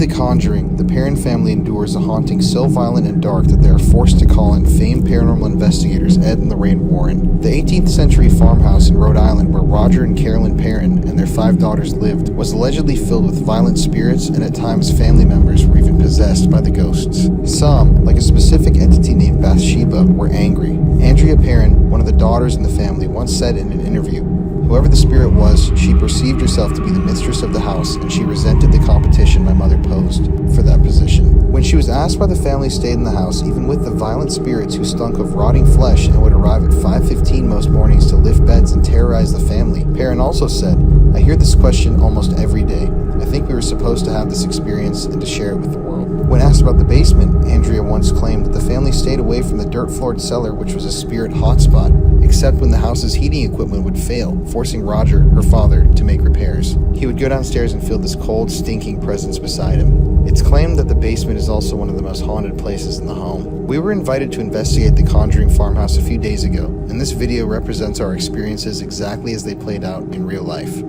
The Conjuring, the Perrin family endures a haunting so violent and dark that they are forced to call in famed paranormal investigators Ed and Lorraine Warren. The 18th century farmhouse in Rhode Island where Roger and Carolyn Perrin and their 5 daughters lived was allegedly filled with violent spirits, and at times family members were even possessed by the ghosts. Some, like a specific entity named Bate-Seba, were angry. Andrea Perrin, one of the daughters in the family, once said in an interview, "Whoever the spirit was, she perceived herself to be the mistress of the house, and she resented the competition my mother posed for that position." When she was asked why the family stayed in the house, even with the violent spirits who stunk of rotting flesh and would arrive at 5:15 most mornings to lift beds and terrorize the family, Perrin also said, "I hear this question almost every day. I think we were supposed to have this experience and to share it with the world." When asked about the basement, Andrea once claimed that the family stayed away from the dirt-floored cellar, which was a spirit hotspot, except when the house's heating equipment would fail, forcing Roger, her father, to make repairs. He would go downstairs and feel this cold, stinking presence beside him. It's claimed that the basement is also one of the most haunted places in the home. We were invited to investigate the Conjuring farmhouse a few days ago, and this video represents our experiences exactly as they played out in real life.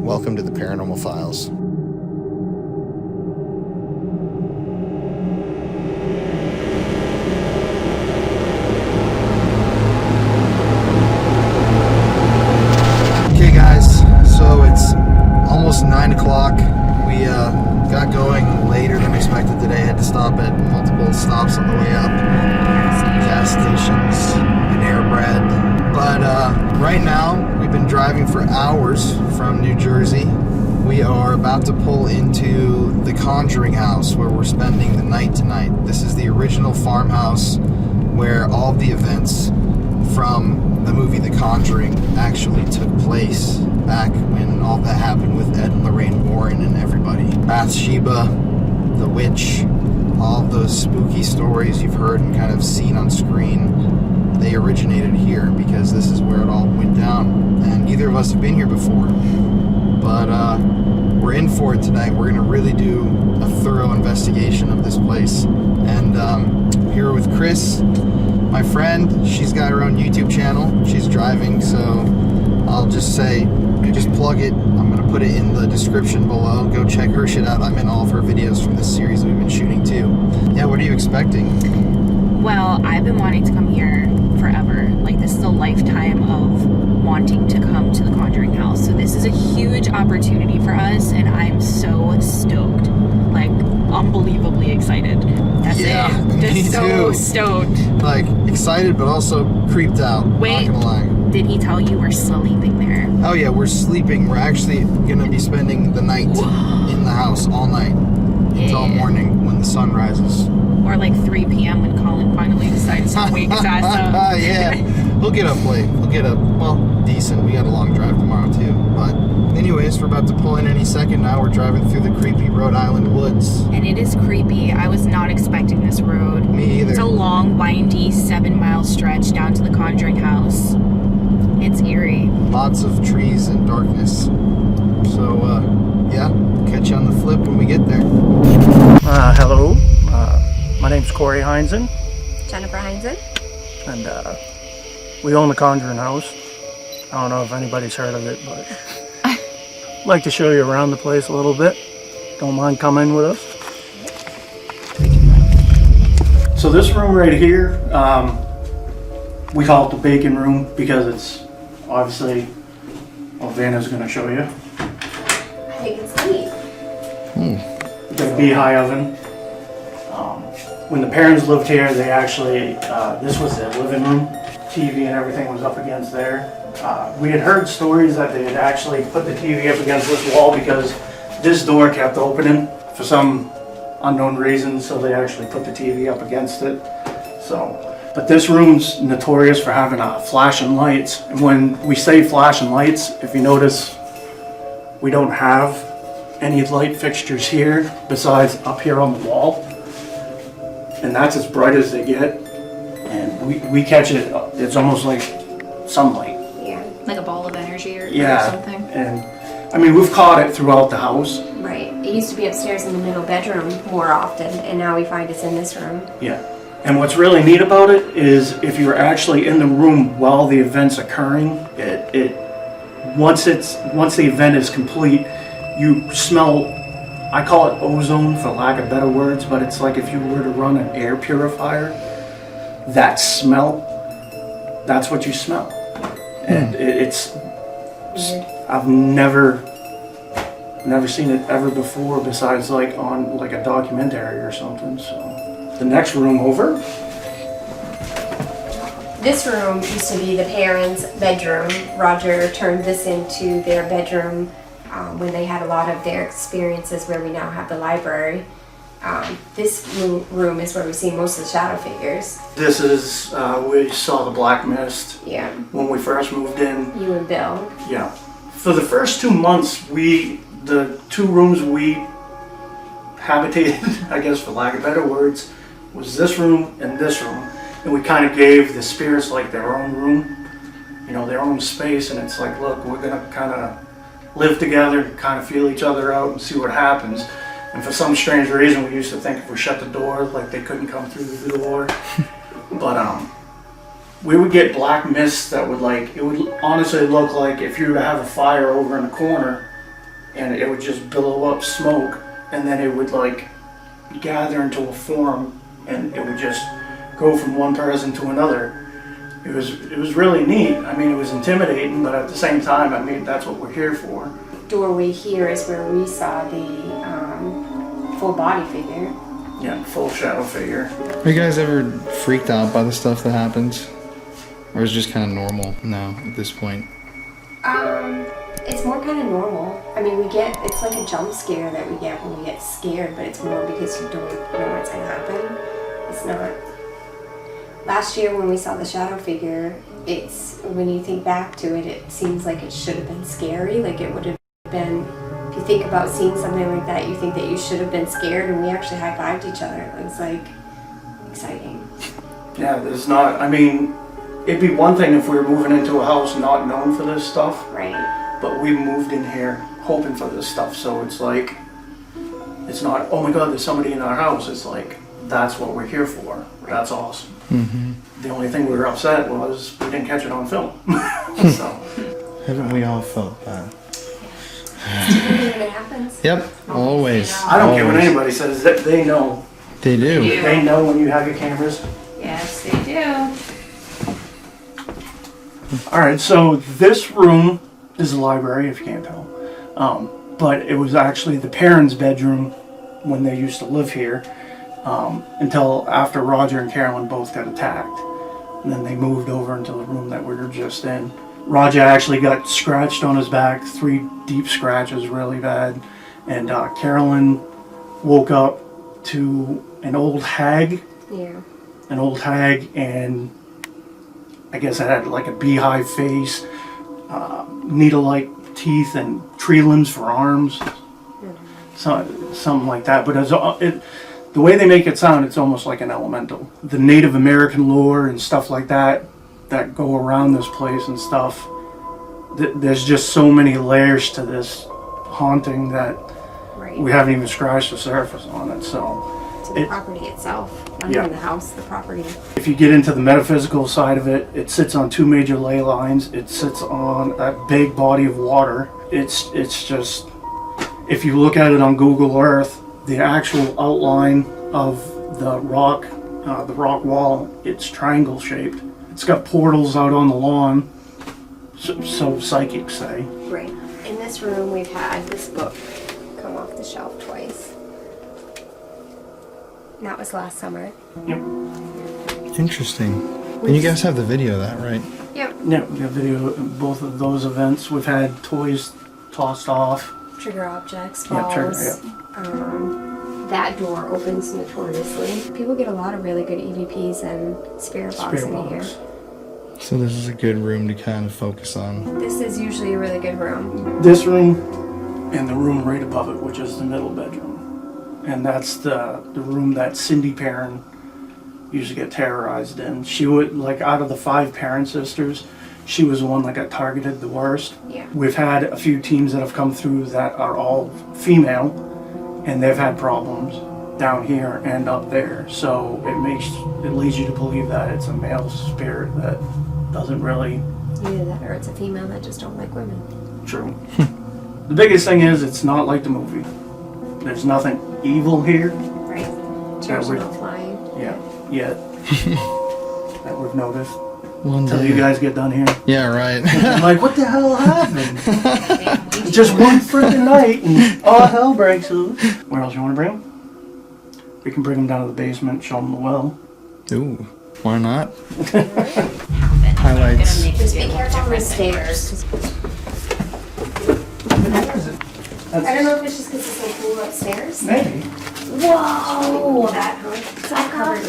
Welcome to the Paranormal Files. So it's almost 9 o'clock. We got going later than expected today. Had to stop at multiple stops on the way up. Gas stations, Panera Bread. But right now, we've been driving for hours from New Jersey. We are about to pull into the Conjuring house where we're spending the night tonight. This is the original farmhouse where all the events from the movie The Conjuring actually took place back when all that happened with Ed and Lorraine Warren and everybody. Bate-Seba, the witch, all of those spooky stories you've heard and kind of seen on screen, they originated here because this is where it all went down. And neither of us have been here before. But we're in for it tonight. We're going to really do a thorough investigation of this place. And here with Chris, my friend. She's got her own YouTube channel. She's driving, so I'll just say, just plug it. I'm going to put it in the description below. Go check her shit out. I'm in all of her videos from this series that we've been shooting too. Yeah, what are you expecting? Well, I've been wanting to come here forever. Like, this is a lifetime of wanting to come to the Conjuring house. So this is a huge opportunity for us, and I'm so stoked. Like, unbelievably excited. That's it. Just so stoked. Like, excited, but also creeped out. Wait, not gonna lie. Did he tell you we're sleeping there? Oh yeah, we're sleeping. We're actually gonna be spending the night in the house all night until morning when the sun rises. Or like 3 p.m. when Colin finally decides to wake his ass up. Yeah, we'll get up late. We'll get up, well, decent. We got a long drive tomorrow too. But anyways, we're about to pull in any second now. We're driving through the creepy Rhode Island woods. And it is creepy. I was not expecting this road. Me either. It's a long, windy 7-mile stretch down to the Conjuring house. It's eerie. Lots of trees and darkness. So, yeah, catch you on the flip when we get there. Hello. My name's Corey Heinzen. Jennifer Heinzen. And we own the Conjuring house. I don't know if anybody's heard of it, but I'd like to show you around the place a little bit. Don't mind coming with us. So this room right here, we call it the bacon room because it's obviously, well, Vanna's going to show you. I think it's neat. The beehive oven. When the parents lived here, they actually, this was their living room. TV and everything was up against there. We had heard stories that they had actually put the TV up against this wall because this door kept opening for some unknown reason, so they actually put the TV up against it. So, but this room's notorious for having flashing lights. And when we say flashing lights, if you notice, we don't have any light fixtures here besides up here on the wall. And that's as bright as they get. And we catch it, it's almost like sunlight. Yeah, like a ball of energy or something. And I mean, we've caught it throughout the house. Right. It used to be upstairs in the middle bedroom more often, and now we find it's in this room. Yeah. And what's really neat about it is if you're actually in the room while the event's occurring, once the event is complete, you smell I call it ozone for lack of better words, but it's like if you were to run an air purifier, that smell, that's what you smell. And it's, I've never seen it ever before besides like on like a documentary or something. So the next room over. This room used to be the parents' bedroom. Roger turned this into their bedroom when they had a lot of their experiences where we now have the library. This room is where we see most of the shadow figures. This is, we saw the black mist Yeah, when we first moved in. you and Bill. Yeah. For the first 2 months, the 2 rooms we habitated, I guess for lack of better words, was this room and this room. And we kind of gave the spirits like their own room, you know, their own space. And it's like, look, we're going to kind of live together, kind of feel each other out and see what happens. And for some strange reason, we used to think if we shut the door, like they couldn't come through the door. But we would get black mist that would like, it would honestly look like if you were to have a fire over in the corner and it would just billow up smoke and then it would like gather into a form and it would just go from one person to another. It was really neat. I mean, it was intimidating, but at the same time, I mean, that's what we're here for. Doorway here is where we saw the full body figure. Yeah, full shadow figure. Are you guys ever freaked out by the stuff that happens? Or is it just kind of normal now at this point? It's more kind of normal. I mean, it's like a jump scare that we get when we get scared, but it's more because you don't know what's going to happen. It's not. Last year when we saw the shadow figure, when you think back to it, it seems like it should have been scary. Like it would have been, if you think about seeing something like that, you think that you should have been scared, and we actually high-fived each other. It was like exciting. Yeah, there's not, I mean, it'd be one thing if we were moving into a house not known for this stuff, Right. but we moved in here hoping for this stuff, so it's like, it's not, oh my God, there's somebody in our house. It's like, that's what we're here for. That's awesome. Mm-hmm. The only thing we were upset was we didn't catch it on film. So. Haven't we all felt that? When it happens. Yep, always. I don't care what Always. anybody says, they know. They do. They do. They know when you have your cameras. Yes, they do. All right, so this room is a library, if you can't tell. But it was actually the parents' bedroom when they used to live here until after Roger and Carolyn both got attacked. And then they moved over into the room that we were just in. Roger actually got scratched on his back, 3 deep scratches, really bad. And Carolyn woke up to an old hag. Yeah. An old hag, and I guess it had like a beehive face, needle-like teeth, and tree limbs for arms. So, something like that. But the way they make it sound, it's almost like an elemental. The Native American lore and stuff like that go around this place and stuff. There's just so many layers to this haunting that Right. we haven't even scratched the surface on it. So To the property itself. Not Yeah. even the house, the property. if you get into the metaphysical side of it, it sits on 2 major ley lines. It sits on a big body of water. It's just, if you look at it on Google Earth, the actual outline of the rock wall, it's triangle shaped. It's got portals out on the lawn, so psychics say. Right. In this room, we've had this book come off the shelf twice. And that was last summer. Yep. Interesting. And you guys have the video of that, right? Yep. Yeah, we have video of both of those events. We've had toys tossed off. Trigger objects, Yeah, balls. trigger, That door opens notoriously. People get a lot of really good EVPs and spirit box Spirit in here. box. So this is a good room to kind of focus on. This is usually a really good room. This room and the room right above it, which is the middle bedroom. And that's the room that Cindy Perrin used to get terrorized in. She would, like, out of the 5 Perrin sisters, she was the one that got targeted the worst. Yeah. We've had a few teams that have come through that are all female, and they've had problems down here and up there. So it leads you to believe that it's a male spirit that doesn't really. Either that or it's a female that just don't like women. True. The biggest thing is it's not like the movie. There's nothing evil here. Right. Yeah, Chairs are we're- not flying. Yeah, yet. That we've noticed. One Until day. you guys get done here. Yeah, right. I'm like, what the hell happened? Just one freaking night and all hell breaks loose. Where else you want to bring them? We can bring them down to the basement, show them the well. Ooh, why not? Happen. Highlights. I'm gonna make Just it be look careful on the different than stairs. I don't know if it's just because it's so cool upstairs. Maybe. Whoa! That, huh? I got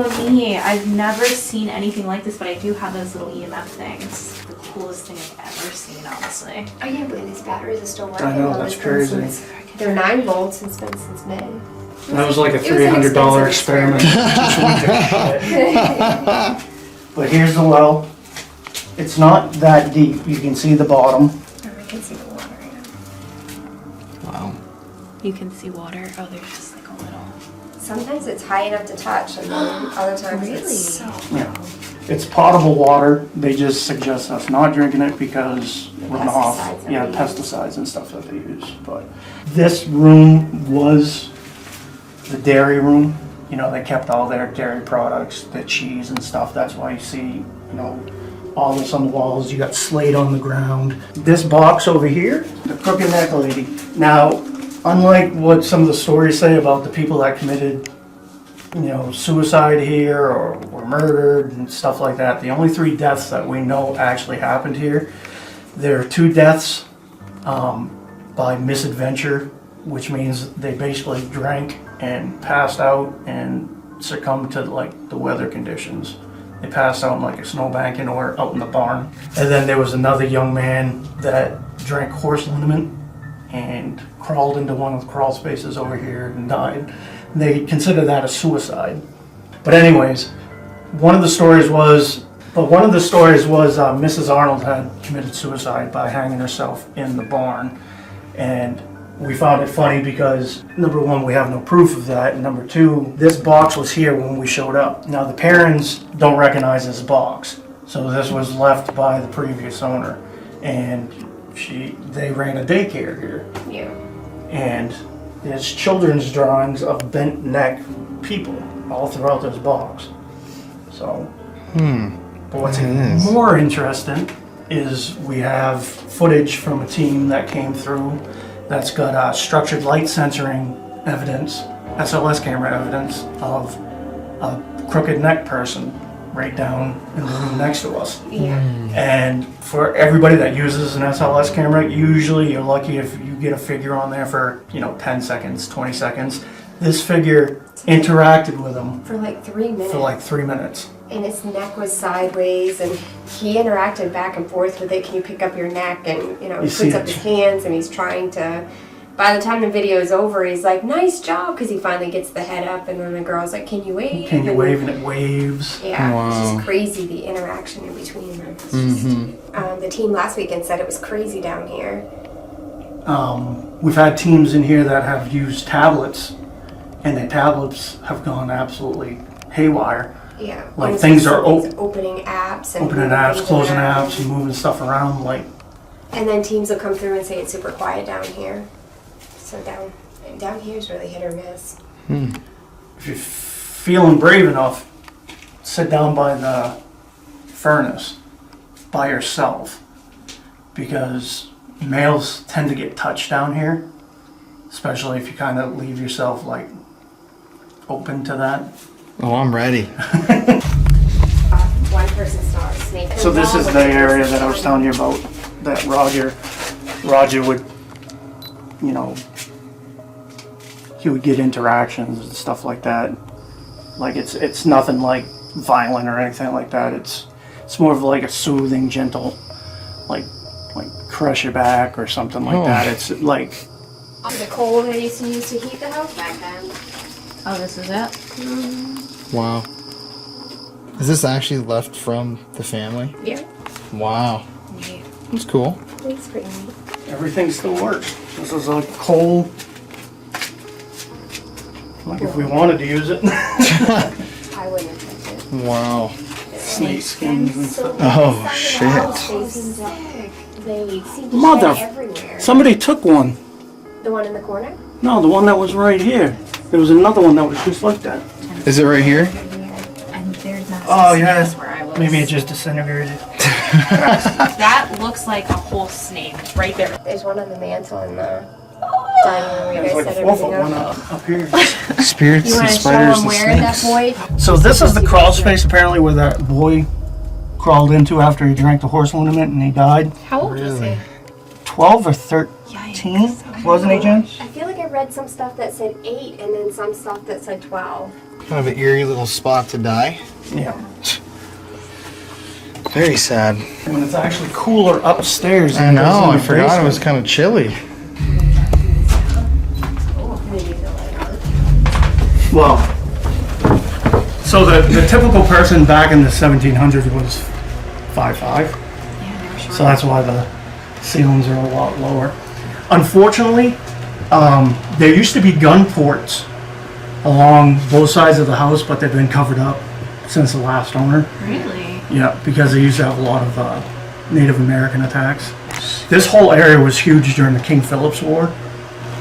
those. So neat. I've never seen anything like this, but I do have those little EMF things. The coolest thing I've ever seen, honestly. I can't believe these batteries are still working. I know, though. that's It's been crazy. since- They're 9 volts and it's been since May. That was like a It was an $300 expensive experiment. Just went to shit. But here's the well. It's not that deep. You can see the bottom. Oh, I can see the water. Wow. You can see water. Oh, there's just like a little. Sometimes it's high enough to touch, and then other times it's so Yeah. It's potable water. They just suggest us not drinking it because runoff. Pesticides that Yeah, they use. pesticides and stuff that they use. But this room was the dairy room. You know, they kept all their dairy products, the cheese and stuff. That's why you see, you know, all this on the walls. You got slate on the ground. This box over here, the crooked neck lady. Now, unlike what some of the stories say about the people that committed, you know, suicide here or were murdered and stuff like that, the only 3 deaths that we know actually happened here, there are 2 deaths by misadventure, which means they basically drank and passed out and succumbed to like the weather conditions. They passed out in like a snowbanking or out in the barn. And then there was another young man that drank horse liniment and crawled into one of the crawl spaces over here and died. They consider that a suicide. But anyways, one of the stories was Mrs. Arnold had committed suicide by hanging herself in the barn. And we found it funny because, number one, we have no proof of that, and number two, this box was here when we showed up. Now, the parents don't recognize this box, so this was left by the previous owner, and they ran a daycare here, yeah. and there's children's drawings of bent neck people all throughout this box. So, but what's It is. more interesting is we have footage from a team that came through that's got structured light censoring evidence, SLS camera evidence of a crooked neck person right down in the room next to us. Yeah. And for everybody that uses an SLS camera, usually you're lucky if you get a figure on there for, 10 seconds, 20 seconds. This figure interacted with them For like 3 minutes. for like 3 minutes. And his neck was sideways, and he interacted back and forth with it. Can you pick up your neck? And he see puts up it. his hands, and he's trying to. By the time the video is over, he's like, "Nice job," because he finally gets the head up, and then the girl's like, "Can you wave?" Can you And- wave? And it waves. Yeah, it's Wow. just crazy the interaction in between them. It's just, the team last weekend said it was crazy down here. We've had teams in here that have used tablets, and their tablets have gone absolutely haywire. Yeah, Like, and things are something's opening apps and Opening moving apps, things closing around. apps, and moving stuff around. Like, And then teams will come through and say it's super quiet down here. So down here is really hit or miss. if you're feeling brave enough, sit down by the furnace by yourself, because males tend to get touched down here, especially if you kind of leave yourself like open to that. Oh, I'm ready. One person saw a snake. So this is the area that I was telling you about, that Roger would, he would get interactions and stuff like that. Like it's nothing like violent or anything like that. It's more of like a soothing, gentle, like crush your back or something like that. It's like, The coal they used to use to heat the house back then. Oh, this is it? Wow. Is this actually left from the family? Yeah, Wow. Neat. That's cool. it's pretty neat. everything still works. This is like coal. Like if we wanted to use it. I wouldn't have touched it. Wow. Snake skins and stuff. Oh, shit. They seem to Mother- shed everywhere. Somebody took one. The one in the corner? No, the one that was right here. There was another one that was just like that. Is it right here? And there's not. Oh, yeah. Where I was. Maybe it just disintegrated. That looks like a whole snake right there. There's one on the mantle in the dining room where you There's guys like set a 4-foot everything one up. up here. Spirits, You the want to show spiders, them the where that snakes. boy? So this is the crawl space apparently where that boy crawled into after he drank the horse liniment and he died. How old was he? 12 or 13, wasn't he, Jen? I feel like I read some stuff that said 8 and then some stuff that said 12. Kind of an eerie little spot to die. Yeah. Very sad. When it's actually cooler upstairs. I than it is know, in I the forgot it was basement. kind of chilly. Well, so the typical person back in the 1700s was 5'5". So that's why the ceilings are a lot lower. Unfortunately, there used to be gun ports along both sides of the house, but they've been covered up since the last owner. Really? Yeah, because they used to have a lot of Native American attacks. This whole area was huge during the King Philip's War,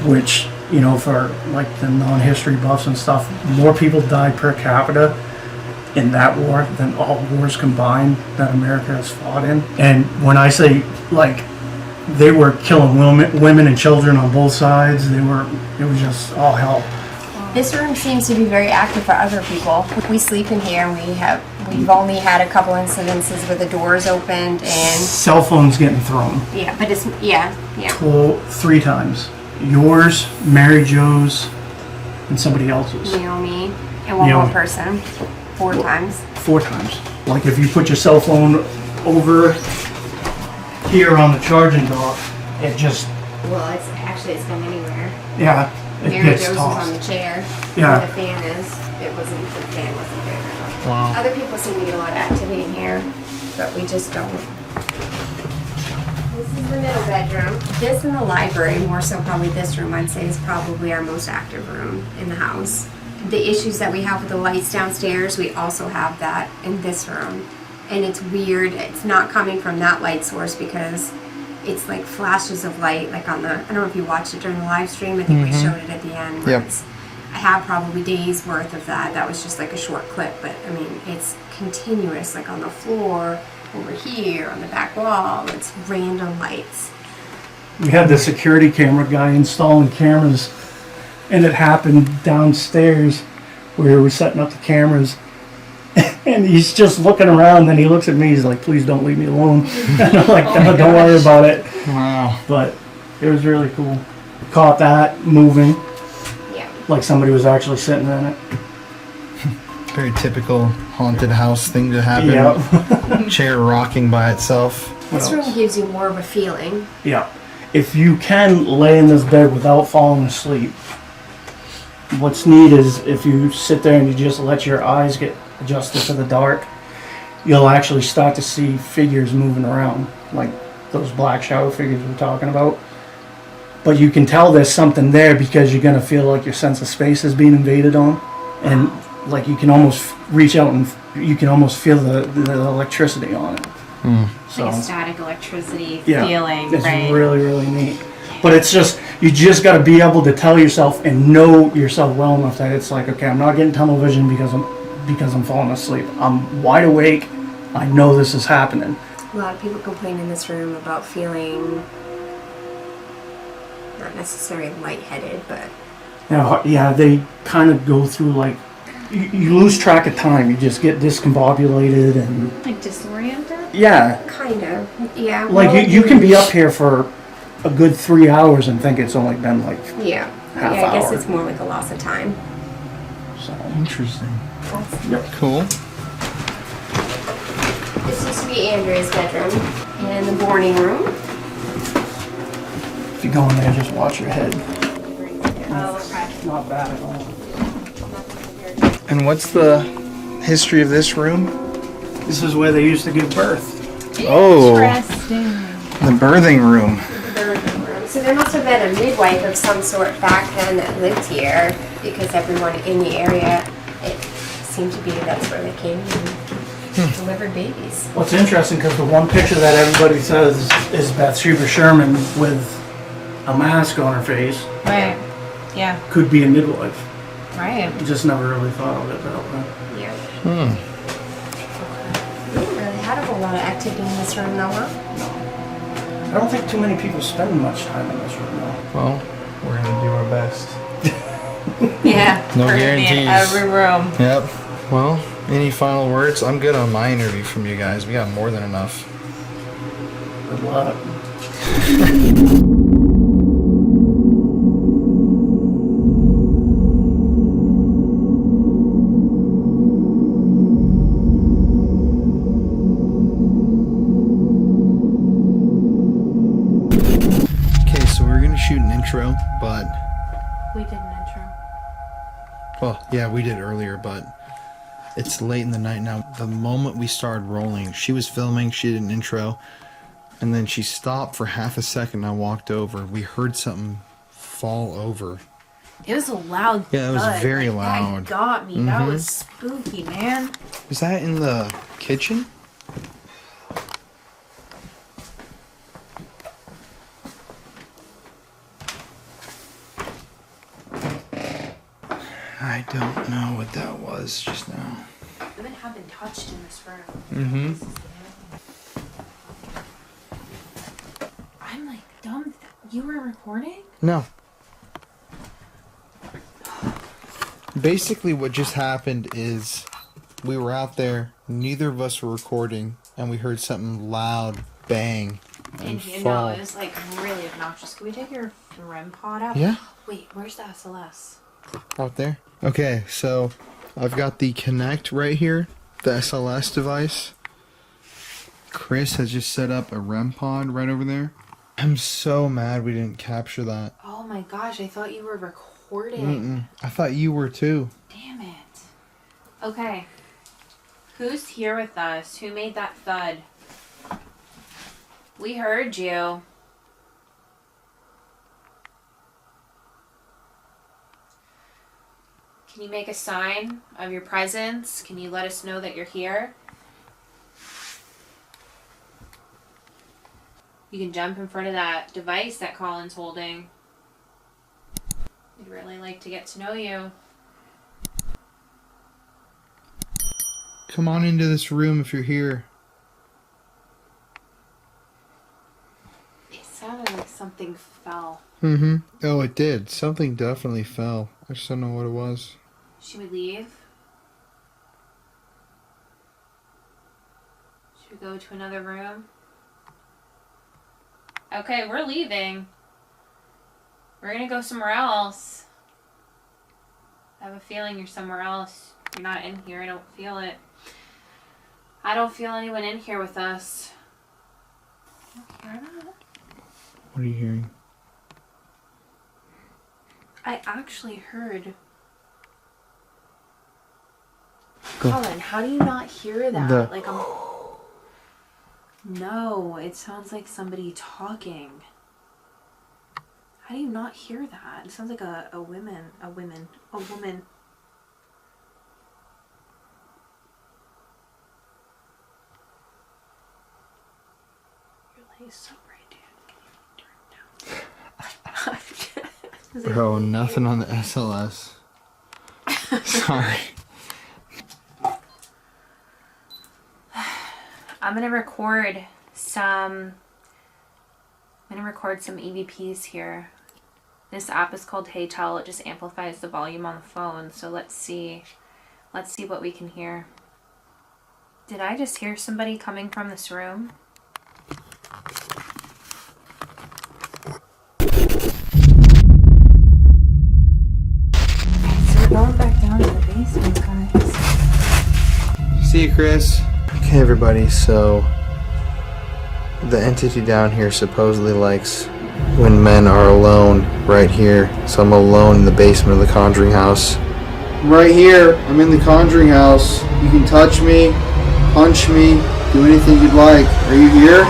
which, you know, for like the non-history buffs and stuff, more people died per capita in that war than all wars combined that America has fought in. And when I say, like, they were killing women and children on both sides, it was just all hell. This room seems to be very active for other people. We sleep in here and we've only had a couple incidences where the doors opened and Cell phones getting thrown. yeah, but it's yeah. 3 times. Yours, Mary Jo's, and somebody else's. Naomi and one Naomi. more person. 4 times. 4 times. Like if you put your cell phone over here on the charging dock, it just, Well, it's been anywhere. yeah, it Mary gets Jo's was on tossed. the chair. Yeah. Where the fan is. The fan wasn't there. Wow. Other people seem to get a lot of activity in here, but we just don't. This is the middle bedroom. This and the library, more so probably this room, I'd say is probably our most active room in the house. The issues that we have with the lights downstairs, we also have that in this room. And it's weird, it's not coming from that light source because it's like flashes of light, like on the, I don't know if you watched it during the live stream, I think we showed it at the end. where Yep. it's- I have probably days worth of that. That was just like a short clip, but I mean, it's continuous, like on the floor, over here, on the back wall, it's random lights. We had the security camera guy installing cameras, and it happened downstairs where we were setting up the cameras. And he's just looking around, and he looks at me, he's like, please don't leave me alone. And I'm like, no, don't worry about it. Wow. But it was really cool. Caught that moving, Yeah. like somebody was actually sitting in it. Very typical haunted house thing to happen. Yeah. Chair rocking by itself. What This else? room gives you more of a feeling. Yeah. If you can lay in this bed without falling asleep, what's neat is if you sit there and you just let your eyes get adjusted to the dark, you'll actually start to see figures moving around, like those black shadow figures we're talking about. But you can tell there's something there because you're gonna feel like your sense of space is being invaded on, and like you can almost reach out and you can almost feel the electricity on it. So Like a static electricity yeah, feeling, it's right? really, really neat. But it's just, you just got to be able to tell yourself and know yourself well enough that it's like, okay, I'm not getting tunnel vision because I'm falling asleep. I'm wide awake. I know this is happening. A lot of people complain in this room about feeling not necessarily lightheaded, but Now, yeah, they kind of go through like, you lose track of time. You just get discombobulated and Like disoriented? yeah, kind of, yeah. like well, you can be up here for a good 3 hours and think it's only been like Yeah. half I guess hour. it's more like a loss of time. so. Interesting. That's, Cool. this used to be Andrea's bedroom and the boarding room. If you go in there, just watch your head. Oh, okay. Not bad at all. And what's the history of this room? This is where they used to give birth. Oh, Interesting. the birthing room. So there must have been a midwife of some sort back then that lived here because everyone in the area, it seemed to be that's where they came and delivered babies. What's interesting, because the one picture that everybody says is Bate-Seba Sherman with a mask on her face. Right. Yeah. Could be a midwife. Right. Just never really thought of it that way. Yeah. Hmm. We didn't really have a whole lot of activity in this room, though, huh? I don't think too many people spend much time in this room, though. Well, we're gonna do our best. Yeah. No we're gonna be in guarantees. every room. Yep. Well, any final words? I'm good on my interview from you guys. We got more than enough. Good luck. Okay, so we're gonna shoot an intro, but We did an intro. well, yeah, we did earlier, but it's late in the night now. The moment we started rolling, she was filming, she did an intro, and then she stopped for half a second. I walked over. We heard something fall over. It was a loud Yeah, it was thud. very Like, loud. That got me. That was spooky, man. Is that in the kitchen? I don't know what that was just now. Women have been touched in this room. Mm-hmm. I'm like dumb. You were recording? No. Basically, what just happened is we were out there, neither of us were recording, and we heard something loud bang and You know, fall. it was like really obnoxious. Can we take your REM pod out? Yeah, Wait, where's the SLS? out there. Okay, so I've got the Connect right here, the SLS device. Chris has just set up a REM pod right over there. I'm so mad we didn't capture that. Oh my gosh, I thought you were recording. Mm-mm. I thought you were too. Damn it. Okay. Who's here with us? Who made that thud? We heard you. Can you make a sign of your presence? Can you let us know that you're here? You can jump in front of that device that Colin's holding. We'd really like to get to know you. Come on into this room if you're here. It sounded like something fell. Mm-hmm. Oh, it did. Something definitely fell. I just don't know what it was. Should we leave? Should we go to another room? Okay, we're leaving. We're gonna go somewhere else. I have a feeling you're somewhere else. You're not in here. I don't feel it. I don't feel anyone in here with us. You don't hear that? What are you hearing? I actually heard. Go. Colin, how do you not hear that? The- Like I'm. No, it sounds like somebody talking. How do you not hear that? It sounds like a woman. You're like so bright, dude. Can you turn it down? Bro, nothing on the SLS. Sorry. I'm gonna record some EVPs here. This app is called Hey Tell. It just amplifies the volume on the phone. So let's see what we can hear. Did I just hear somebody coming from this room? So we're going back down to the basement, guys. See you, Chris. Okay, everybody, so the entity down here supposedly likes when men are alone right here. So I'm alone in the basement of the Conjuring house. Right here, I'm in the Conjuring house. You can touch me, punch me, do anything you'd like. Are you here?